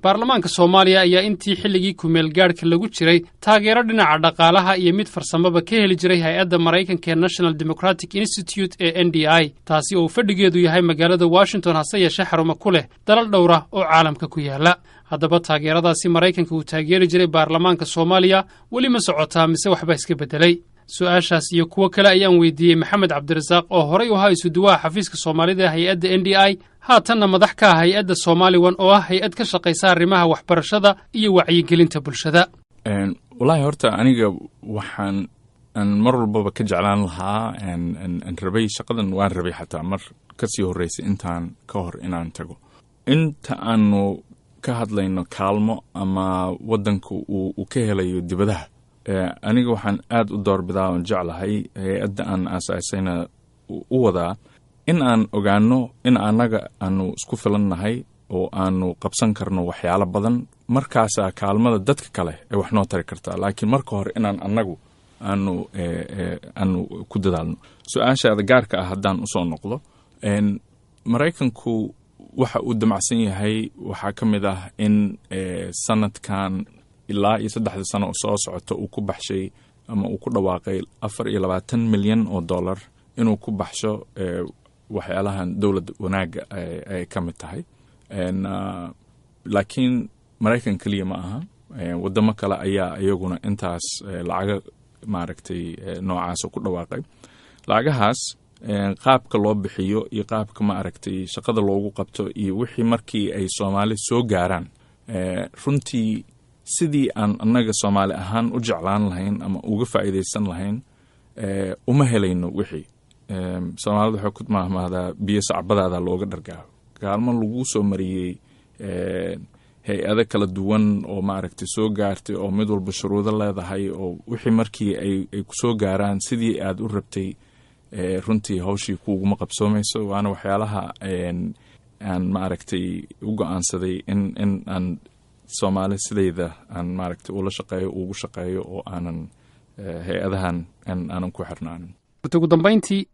baarlamaanka Soomaaliya ayaa intii xilligii ku meel gaarka lagu jiray taageero dhinaca dhaqaalaha iyo mid farsamaba ka heli jiray hay'adda Mareykanka ee National Democratic Institute ee NDI taasi oo fadhigeedu yahay magaalada Washington hase yeeshee xarumo ku leh dalal dhowr ah oo caalamka ku yaala. haddaba taageeradaasi Mareykanka uu taageeri jiray baarlamaanka Soomaaliya weli ma socotaa mise waxba iska bedelay? su'aashaas iyo kuwa kale ayaan weydiiyey Maxamed Cabdirasaaq oo horay u hayso duwaha xafiiska Soomaalida hay'adda NDI haatanna madax ka ah hay'adda Somaliwan oo ah hay'ad ka shaqaysa arrimaha waxbarashada iyo wacyigelinta bulshada. wallahi horta aniga waxaan mar walbaba ka jeclaan lahaa rabay shaqadan waan rabay xataa mar ka sii horeysay intaan ka hor inaan tago inta aanu ka hadlayno kaalmo ama wadanka uu ka helayo dibadaha. aniga waxaan aad u doorbidaa oo jeclahay hay'adda aan aasaasayna u wadaa in aan ogaano in anaga aanu isku filannahay oo aanu qabsan karno waxyaalo badan markaasaa kaalmada dadka kale ee wax noo tari kartaa laakiin marka hore inaan anagu aanu ku dadaalno. su-aashaada gaarka ah haddaan usoo noqdo Maraykanku waxa uu damacsan yahay waxaa ka mid ah in sanadkan ilaa iyo 3 sano soo socota uu ku baxshay ama uu ku dhawaaqay $24 milyan inuu ku baxsho waxyaalahan dawlad wanaaga ay ka mid tahay. laakiin Mareykan kaliya ma aha wadamo kale ayaa iyaguna intaas lacaga maaragtay noocaas ku dhawaaqay. lacagahaas qaabka loo bixiyo iyo qaabka maaragtay shaqada loogu qabto iyo wixii markii ay Soomaali soo gaaraan runtii sidii aan anaga Soomaali ahaan u jeclaan lahayn ama uga faa'iideysan lahayn uma helayno wixii Soomaalidu waxay ku maahmaahdaa biyo sacbadaada looga dhargaa. kaalmo lagu soo mariyay hay'ado kala duwan oo maaragtay soo gaartay oo mid walba shuruudo leedahay oo wixii markii ay ku soo gaaraan sidii aad u rabtay runtii hawshii kuuguma qabsoomayso. waana waxyaalaha aan maaragtay u go'aansaday in aan Soomaali sidayda aan maaragtay ula shaqeeyo ugu shaqeeyo oo aanan hay'adahan aanan ku xirnaanin. ugu dambeyntii